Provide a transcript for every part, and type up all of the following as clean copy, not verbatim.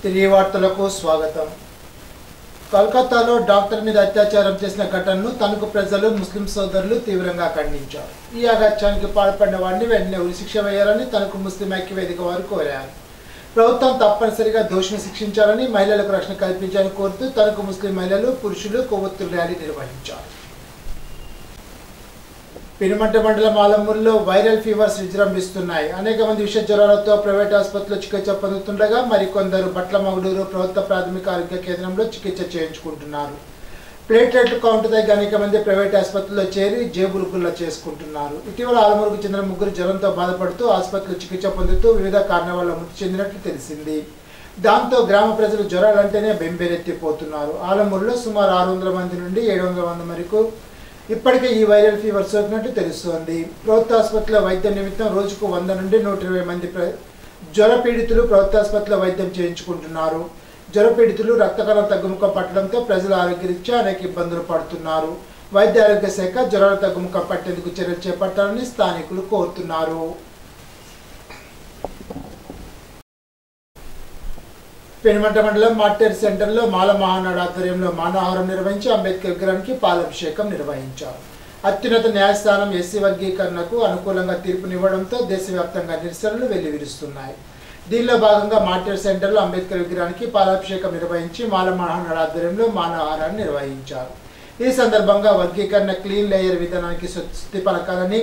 తిరిగి వార్తలకు స్వాగతం. కలకత్తాలో డాక్టర్ మీద అత్యాచారం చేసిన ఘటనను తణుకు ప్రజలు ముస్లిం సోదరులు తీవ్రంగా ఖండించారు. ఈ అఘాత్యానికి పాల్పడిన వారిని వెంటనే ఉరిశిక్ష వేయాలని తణుకు ముస్లిం ఐక్యవేదిక వారు కోరారు. ప్రభుత్వం తప్పనిసరిగా దోషిని శిక్షించాలని, మహిళలకు రక్షణ కల్పించాలని కోరుతూ తణుకు ముస్లిం మహిళలు, పురుషులు కొవ్వొత్తుల ర్యాలీ నిర్వహించారు. పెనుమంట మండలం ఆలమూరులో వైరల్ ఫీవర్స్ విజృంభిస్తున్నాయి. అనేక మంది విష జ్వరాలతో ప్రైవేట్ ఆసుపత్రిలో చికిత్స పొందుతుండగా మరికొందరు బట్లమగుడూరు ప్రభుత్వ ప్రాథమిక ఆరోగ్య కేంద్రంలో చికిత్స చేయించుకుంటున్నారు. ప్లేట్లెట్ కౌంట్ తగ్గి అనేక మంది ప్రైవేట్ ఆసుపత్రిలో చేరి జేబులు గుల్ల చేసుకుంటున్నారు. ఇటీవల ఆలమూరుకు చెందిన ముగ్గురు జ్వరంతో బాధపడుతూ ఆసుపత్రిలో చికిత్స పొందుతూ వివిధ కారణాల వల్ల మృతి చెందినట్లు తెలిసింది. దాంతో గ్రామ ప్రజలు జ్వరాలంటేనే బెంబేరెత్తిపోతున్నారు. ఆలమూరులో సుమారు 600 మంది నుండి 700 మంది వరకు ఇప్పటికే ఈ వైరల్ ఫీవర్ సోకినట్టు తెలుస్తోంది. ప్రభుత్వ ఆసుపత్రిలో వైద్యం నిమిత్తం రోజుకు 100 నుండి 120 మంది జ్వర పీడితులు ప్రభుత్వ ఆసుపత్రిలో వైద్యం చేయించుకుంటున్నారు. జ్వర పీడితులు రక్తకణం తగ్గుముఖం పట్టడంతో ప్రజల ఆరోగ్యరీత్యా అనేక ఇబ్బందులు పడుతున్నారు. వైద్య ఆరోగ్య శాఖ జ్వరాల తగ్గుముఖం పట్టేందుకు చర్యలు చేపట్టాలని స్థానికులు కోరుతున్నారు. పెనుమంట మండలం మార్టేర్ సెంటర్లో మాల మహానాడు ఆధ్వర్యంలో మానవహారం నిర్వహించి అంబేద్కర్ విగ్రహానికి పాలాభిషేకం నిర్వహించారు. అత్యున్నత న్యాయస్థానం ఎస్సీ వర్గీకరణకు అనుకూలంగా తీర్పునివ్వడంతో దేశవ్యాప్తంగా నిరసనలు వెల్లివిరుస్తున్నాయి. దీనిలో భాగంగా మార్టేర్ సెంటర్లో అంబేద్కర్ విగ్రహానికి పాలాభిషేకం నిర్వహించి మాల మహానాడు ఆధ్వర్యంలో మానవహారాన్ని నిర్వహించారు. ఈ సందర్భంగా వర్గీకరణ క్లీన్ లేయర్ విధానానికి స్వస్తి పలకాలని,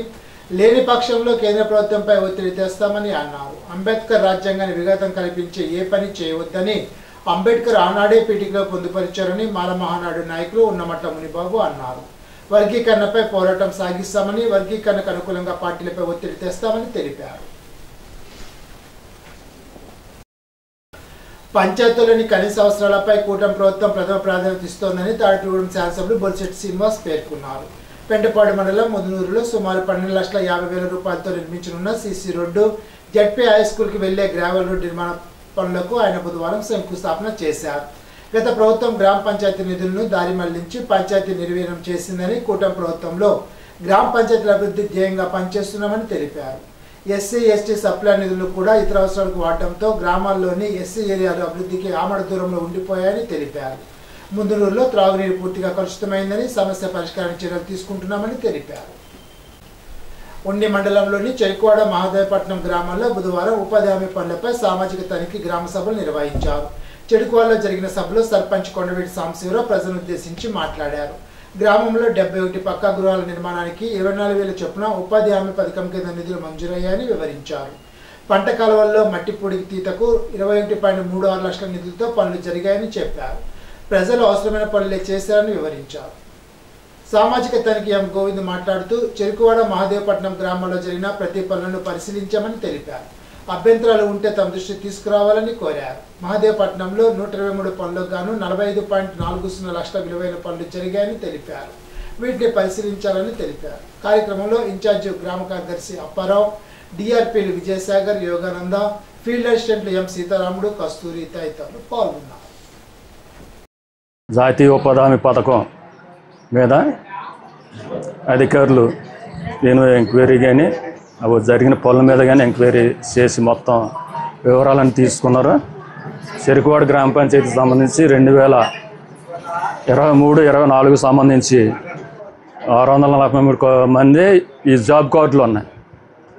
లేని పక్షంలో కేంద్ర ప్రభుత్వంపై ఒత్తిడి తెస్తామని అన్నారు. అంబేద్కర్ రాజ్యాంగాన్ని విఘాతం కల్పించే ఏ పని చేయవద్దని అంబేద్కర్ ఆనాడే పీఠికలో పొందుపరిచారని మాల మహానాడు నాయకులు ఉన్నమట్ల మునిబాబు అన్నారు. వర్గీకరణపై పోరాటం సాగిస్తామని, వర్గీకరణకు అనుకూలంగా పార్టీలపై ఒత్తిడి తెస్తామని తెలిపారు. పంచాయతీలోని కనీస అవసరాలపై కూటమి ప్రభుత్వం ప్రథమ ప్రాధాన్యత ఇస్తోందని తాడిగూడెం శాసనసభ్యులు బొలిశెట్టి శ్రీనివాస్ పేర్కొన్నారు. పెంటపాడు మండలం ముదునూరులో సుమారు 12,50,000 రూపాయలతో నిర్మించనున్న సీసీ రోడ్డు, జడ్పీ హై స్కూల్కి వెళ్లే గ్రావెల్ రోడ్డు నిర్మాణ పనులకు ఆయన బుధవారం శంకుస్థాపన చేశారు. గత ప్రభుత్వం గ్రామ పంచాయతీ నిధులను దారి మళ్లించి పంచాయతీ నిర్వీర్యం చేసిందని, కూటమి ప్రభుత్వంలో గ్రామ పంచాయతీల అభివృద్ధి ధ్యేయంగా పనిచేస్తున్నామని తెలిపారు. ఎస్సీ ఎస్టీ సప్లై నిధులు కూడా ఇతర అవసరాలకు వాడటంతో గ్రామాల్లోని ఎస్సీ ఏరియాలు అభివృద్ధికి ఆమడ దూరంలో ఉండిపోయాయని తెలిపారు. ముదునూరులో త్రాగునీరు పూర్తిగా కలుషితమైందని, సమస్య పరిష్కారానికి చర్యలు తీసుకుంటున్నామని తెలిపారు. ఉండి మండలంలోని చెరుకువాడ మహాదేవపట్నం గ్రామాల్లో బుధవారం ఉపాధి హామీ పనులపై సామాజిక తనిఖీ గ్రామ సభలు నిర్వహించారు. చెరుకువాడలో జరిగిన సభలో సర్పంచ్ కొండవీటి సాంబశివరావు ప్రజలను ఉద్దేశించి మాట్లాడారు. గ్రామంలో 71 పక్కా గృహాల నిర్మాణానికి 24,000 చొప్పున ఉపాధి హామీ పథకం కింద నిధులు మంజూరయ్యాయని వివరించారు. పంట కాలువల్లో మట్టి పొడికి తీతకు 21.36 లక్షల నిధులతో పనులు జరిగాయని చెప్పారు. ప్రజలు అవసరమైన పనులే చేశారని వివరించారు. సామాజిక తనిఖీ ఎం గోవింద్ మాట్లాడుతూ చెరుకువాడ మహాదేవపట్నం గ్రామంలో జరిగిన ప్రతి పనులను పరిశీలించామని తెలిపారు. అభ్యంతరాలు ఉంటే తమ దృష్టికి తీసుకురావాలని కోరారు. మహాదేవపట్నంలో 123 పనులకు గాను 45.40 లక్షల విలువైన పనులు జరిగాయని తెలిపారు. వీటిని పరిశీలించాలని తెలిపారు. కార్యక్రమంలో ఇన్ఛార్జి గ్రామ కార్యదర్శి అప్పారావు, డిఆర్పీలు విజయసాగర్, యోగానంద, ఫీల్డ్ అసిస్టెంట్లు ఎం సీతారాముడు, కస్తూరి తదితరులు పాల్గొన్నారు. జాతీయ ఉపాధి హామీ పథకం మీద అధికారులు నేను ఎంక్వైరీ కానీ అవి జరిగిన పనుల మీద కానీ ఎంక్వైరీ చేసి మొత్తం వివరాలను తీసుకున్నారు. చెరుకువాడ గ్రామ పంచాయతీకి సంబంధించి 2023-24 సంబంధించి 643 మంది ఈ జాబ్ కార్డులు ఉన్నాయి.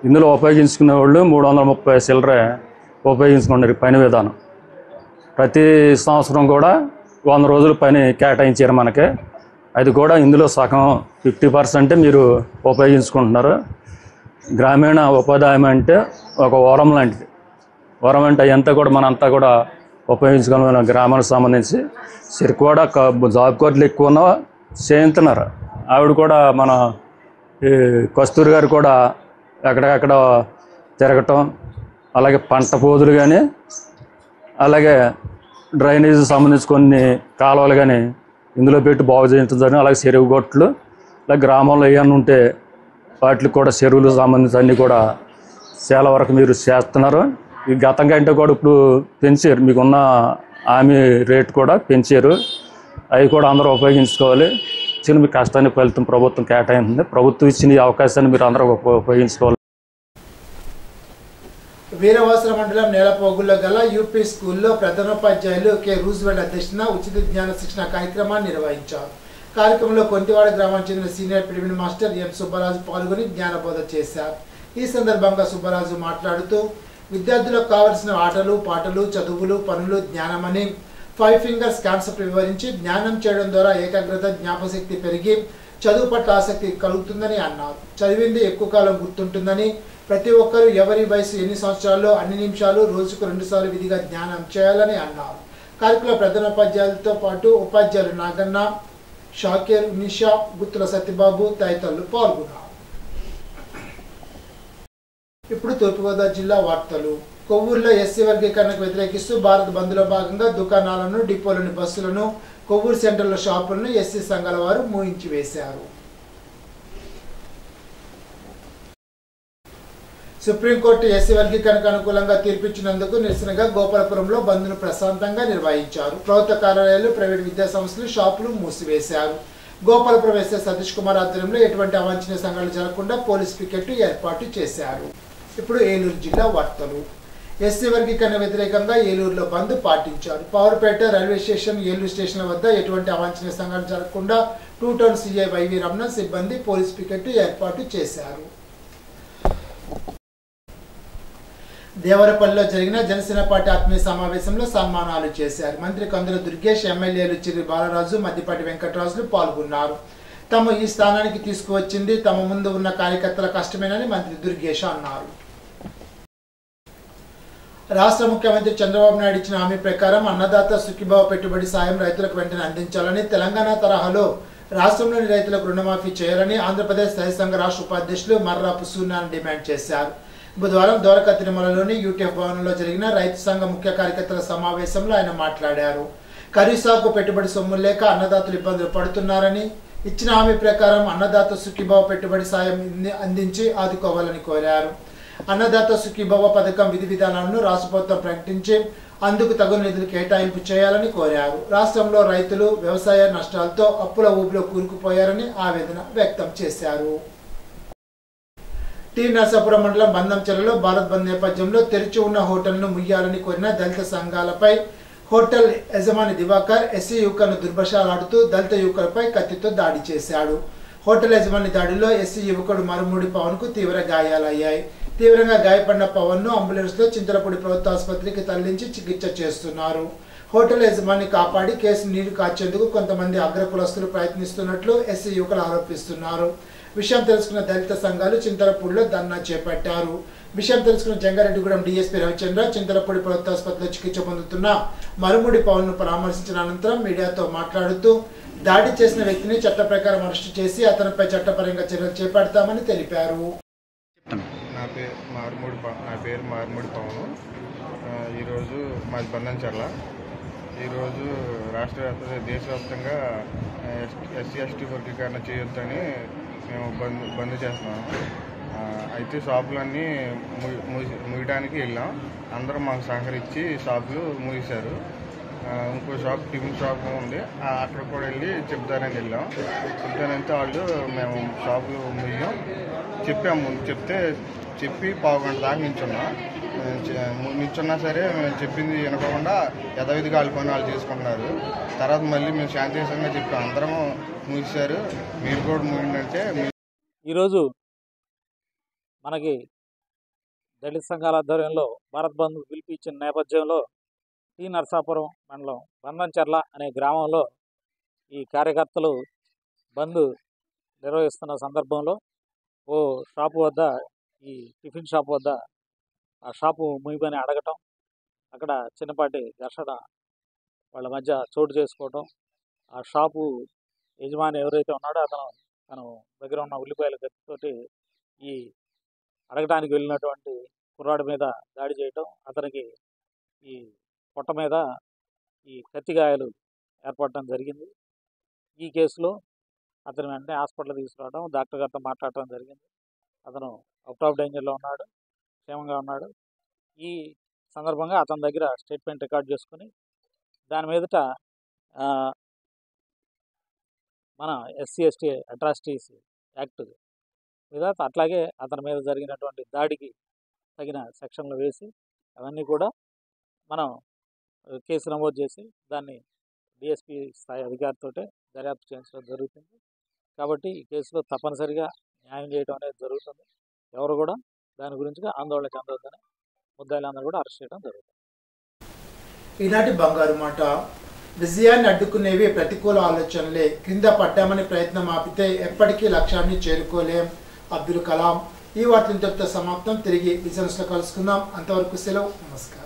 ఇందులో ఉపయోగించుకునే వాళ్ళు 330 చిల్లరే ఉపయోగించుకున్నారు. పని విధానం ప్రతి సంవత్సరం కూడా 100 రోజులు పని కేటాయించారు మనకి. అది కూడా ఇందులో సగం 50% మీరు ఉపయోగించుకుంటున్నారు. గ్రామీణ ఉపాధి హామీ అంటే ఒక వరం లాంటిది. వరం అంటే అంతా కూడా మనంతా కూడా ఉపయోగించుకోవాలి. గ్రామానికి సంబంధించి చెరుకువాడ జాబ్ కార్డులు ఎక్కువ ఉన్న చేయించుతున్నారు. ఆవిడ కూడా మన ఈ కస్తూరి గారు కూడా ఎక్కడెక్కడ తిరగటం, అలాగే పంట పోదులు కానీ, అలాగే డ్రైనేజ్ సంబంధించి కొన్ని కాలువలు కానీ ఇందులో పెట్టి బాగు చేయించడం జరిగింది. అలాగే చెరువు గొట్లు, అలాగే గ్రామంలో ఏమన్నా ఉంటే వాటికి కూడా చెరువులకు సంబంధించి అన్నీ కూడా చాలా వరకు మీరు చేస్తున్నారు. ఈ గతం కంటే కూడా ఇప్పుడు పెంచారు, మీకున్న హామీ రేట్ కూడా పెంచారు. అవి కూడా అందరూ ఉపయోగించుకోవాలి. ఇచ్చిన మీ కష్టాన్ని ఫలితం ప్రభుత్వం కేటాయించింది. ప్రభుత్వం ఇచ్చిన ఈ అవకాశాన్ని మీరు అందరూ ఉపయోగించుకోవాలి. వీరవాసర మండలం నేలపోగుల్లో గల యూపీ స్కూల్లో ప్రధానోపాధ్యాయులు కె రూజ్వెల్ట్ అధ్యక్షతన ఉచిత జ్ఞాన శిక్షణ కార్యక్రమాన్ని నిర్వహించారు. కార్యక్రమంలో కొంతివాడ గ్రామానికి చెందిన సీనియర్ పిడిమిడి మాస్టర్ ఎం సుబ్బరాజు పాల్గొని జ్ఞానబోధ చేశారు. ఈ సందర్భంగా సుబ్బరాజు మాట్లాడుతూ విద్యార్థులకు కావలసిన ఆటలు పాటలు చదువులు పనులు జ్ఞానమని 5 ఫింగర్స్ కాన్సెప్ట్ వివరించి జ్ఞానం చేయడం ద్వారా ఏకాగ్రత జ్ఞాపశక్తి పెరిగి చదువు పట్ల ఆసక్తి కలుగుతుందని అన్నారు. చదివింది ఎక్కువ కాలం గుర్తుంటుందని, ప్రతి ఒక్కరూ ఎవరి వయసు ఎన్ని సంవత్సరాల్లో అన్ని నిమిషాలు రోజుకు 2 సార్లు విధిగా జ్ఞానం చేయాలని అన్నారు. కార్యక్రమంలో ప్రధానోపాధ్యాయులతో పాటు ఉపాధ్యాయులు నాగన్న, షాకేర్, నిషా, గుత్తుల సత్యబాబు తదితరులు పాల్గొన్నారు. ఇప్పుడు తూర్పుగోదావరి జిల్లా వార్తలు. కొవ్వూరులో ఎస్సీ వర్గీకరణకు వ్యతిరేకిస్తూ భారత్ బంద్లో భాగంగా దుకాణాలను, డిపోలోని బస్సులను, కొవ్వూరు సెంటర్లో షాపులను ఎస్సీ సంఘాల వారు మూయించి వేశారు. సుప్రీంకోర్టు ఎస్సీ వర్గీకరణకు అనుకూలంగా తీర్పిచ్చినందుకు నిరసనగా గోపాలపురంలో బంద్ను ప్రశాంతంగా నిర్వహించారు. ప్రభుత్వ కార్యాలయాలు, ప్రైవేట్ విద్యా సంస్థలు, షాపులు మూసివేశారు. గోపాలపురం ఎస్ఐ సతీష్ కుమార్ ఆధ్వర్యంలో ఎటువంటి అవాంఛనీయ సంఘటనలు జరగకుండా పోలీస్ పికెట్ ఏర్పాటు చేశారు. ఇప్పుడు ఏలూరు జిల్లా వార్తలు. ఎస్సీ వర్గీకరణ వ్యతిరేకంగా ఏలూరులో బంద్ పాటించారు. పవర్పేట, రైల్వే స్టేషన్, ఏలూరు స్టేషన్ల వద్ద ఎటువంటి అవాంఛనీయ సంఘటనలు జరగకుండా 2 టౌన్ సిఐ వైవి రమణ సిబ్బంది పోలీస్ పికెట్ ఏర్పాటు చేశారు. దేవరపల్లిలో జరిగిన జనసేన పార్టీ ఆత్మీయ సమావేశంలో సన్మానాలు చేశారు. మంత్రి కందుల దుర్గేష్, ఎమ్మెల్యేలు చిర్రి బాలరాజు, మద్దిపాటి వెంకటరాజులు పాల్గొన్నారు. తమ ఈ స్థానానికి తీసుకువచ్చింది తమ ముందు ఉన్న కార్యకర్తల కష్టమేనని మంత్రి దుర్గేష్ అన్నారు. రాష్ట్ర ముఖ్యమంత్రి చంద్రబాబు నాయుడు ఇచ్చిన హామీ ప్రకారం అన్నదాత సుఖీభావ పెట్టుబడి సాయం రైతులకు వెంటనే అందించాలని, తెలంగాణ తరహాలో రాష్ట్రంలోని రైతులకు రుణమాఫీ చేయాలని ఆంధ్రప్రదేశ్ రైతు సంఘ రాష్ట్ర ఉపాధ్యక్షులు మర్రాపు సూర్యనారాయణ డిమాండ్ చేశారు. బుధవారం ద్వారకా తిరుమలలోని యూటీఎఫ్ భవనంలో జరిగిన రైతు సంఘ ముఖ్య కార్యకర్తల సమావేశంలో ఆయన మాట్లాడారు. ఖరీఫ్ సాగుకు పెట్టుబడి సొమ్ము లేక అన్నదాతలు ఇబ్బందులు పడుతున్నారని, ఇచ్చిన హామీ ప్రకారం అన్నదాత సుఖీభావ పెట్టుబడి సాయం అందించి ఆదుకోవాలని కోరారు. అన్నదాత సుఖీభావ పథకం విధి విధానాలను రాష్ట్ర ప్రభుత్వం ప్రకటించి అందుకు తగు నిధులు కేటాయింపు చేయాలని కోరారు. రాష్ట్రంలో రైతులు వ్యవసాయ నష్టాలతో అప్పుల ఊబిలో కూరుకుపోయారని ఆవేదన వ్యక్తం చేశారు. టీ నరసాపురం మండలం బందంచెర్లలో భారత్ బంద్ నేపథ్యంలో తెరిచి ఉన్న హోటల్ను ముయ్యాలని కోరిన దళిత సంఘాలపై హోటల్ యజమాని దివాకర్ ఎస్సీ యువకులను దుర్భాషలాడుతూ దళిత యువకులపై కత్తితో దాడి చేశాడు. హోటల్ యజమాని దాడిలో ఎస్సీ యువకుడు మరుమూడి పవన్కు తీవ్ర గాయాలయ్యాయి. తీవ్రంగా గాయపడిన పవన్ను అంబులెన్స్లో చింతలపూడి ప్రభుత్వ ఆసుపత్రికి తరలించి చికిత్స చేస్తున్నారు. హోటల్ యజమాని కాపాడి కేసు నీరు కార్చేందుకు కొంతమంది అగ్రకులస్తులు ప్రయత్నిస్తున్నట్లు ఎస్సీ యువకులు ఆరోపిస్తున్నారు. విషయం తెలుసుకున్న దళిత సంఘాలు చింతలపూడిలో ధర్నా చేపట్టారు. విషయం తెలుసుకున్న జంగారెడ్డిగూడెం డీఎస్పీ రవిచంద్ర చింతలపూడి ప్రభుత్వ ఆసుపత్రిలో చికిత్స పొందుతున్న మరుమూడి పవన్ను పరామర్శించిన అనంతరం మీడియాతో మాట్లాడుతూ దాడి చేసిన వ్యక్తిని చట్ట ప్రకారం అరెస్టు చేసి అతనిపై చట్టపరంగా చర్యలు చేపడతామని తెలిపారు. నా పేరు మారుమూడి పవను. ఈరోజు మాది బందంచెర్ల. ఈరోజు దేశవ్యాప్తంగా ఎస్సీ ఎస్టీ వర్గీకరణ చేయొద్దని మేము బంద్ చేస్తున్నాము. అయితే షాపులన్నీ మూయడానికి వెళ్ళాం. అందరూ మాకు సహకరించి షాపులు మూసేశారు. ఇంకో షాప్ టిఫిన్ షాప్ ఉంది, అక్కడ కూడా వెళ్ళి చెప్తారని వెళ్ళాం. చెప్తానంటే వాళ్ళు మేము షాపులు మూయాం చెప్పాము. చెప్పి పావుగంట దాకా నిల్చున్నా సరే మేము చెప్పింది వినకుండా యథావిధిగా వాళ్ళ పని వాళ్ళు చేసుకుంటున్నారు. తర్వాత మళ్ళీ మేము శాంతియుతంగా చెప్పాం, అందరం మూసారు, మీరు కూడా మూయండి. ఈరోజు మనకి దళిత సంఘాల ఆధ్వర్యంలో భారత్ బంద్ పిలుపు ఇచ్చిన నేపథ్యంలో టీ నరసాపురం మండలం బందంచెర్ల అనే గ్రామంలో ఈ కార్యకర్తలు బంద్ నిర్వహిస్తున్న సందర్భంలో ఓ షాపు వద్ద, ఈ టిఫిన్ షాప్ వద్ద ఆ షాపు ముయ్యమని అడగటం, అక్కడ చిన్నపాటి ఘర్షణ వాళ్ళ మధ్య చోటు చేసుకోవటం, ఆ షాపు యజమాని ఎవరైతే ఉన్నాడో తన దగ్గర ఉన్న ఉల్లిపాయల కత్తితోటి ఈ అడగటానికి వెళ్ళినటువంటి కుర్రాడి మీద దాడి చేయటం, అతనికి ఈ పొట్ట మీద ఈ కత్తిగాయాలు ఏర్పడటం జరిగింది. ఈ కేసులో అతను వెంటనే హాస్పిటల్ తీసుకురావడం, డాక్టర్ గారితో మాట్లాడటం జరిగింది. అతను అవుట్ ఆఫ్ డేంజర్లో ఉన్నాడు, క్షేమంగా ఉన్నాడు. ఈ సందర్భంగా అతని దగ్గర స్టేట్మెంట్ రికార్డ్ చేసుకుని దాని మీదట మన ఎస్సీ ఎస్టీ అట్రాసిటీస్ యాక్ట్ మీద, అట్లాగే అతని మీద జరిగినటువంటి దాడికి తగిన సెక్షన్లు వేసి అవన్నీ కూడా మనం కేసు నమోదు చేసి దాన్ని డిఎస్పీ స్థాయి అధికారితో దర్యాప్తు చేయించడం జరుగుతుంది. కాబట్టి ఈ కేసులో తప్పనిసరిగా న్యాయం చేయడం అనేది జరుగుతుంది. ఎవరు కూడా దాని గురించి ఆందోళన చెందొద్దని ముద్దాయిలందరూ కూడా అరెస్ట్ చేయడం జరుగుతుంది. ఈనాటి బంగారు మాట. విజయాన్ని అడ్డుకునేవి ప్రతికూల ఆలోచనలే. క్రింద పడ్డామని ప్రయత్నం ఆపితే ఎప్పటికీ లక్ష్యాన్ని చేరుకోలేం. అబ్దుల్ కలాం. ఈ వార్తలతో సమాప్తం. తిరిగి బిజినెస్లో కలుసుకుందాం. అంతవరకు సెలవు. నమస్కారం.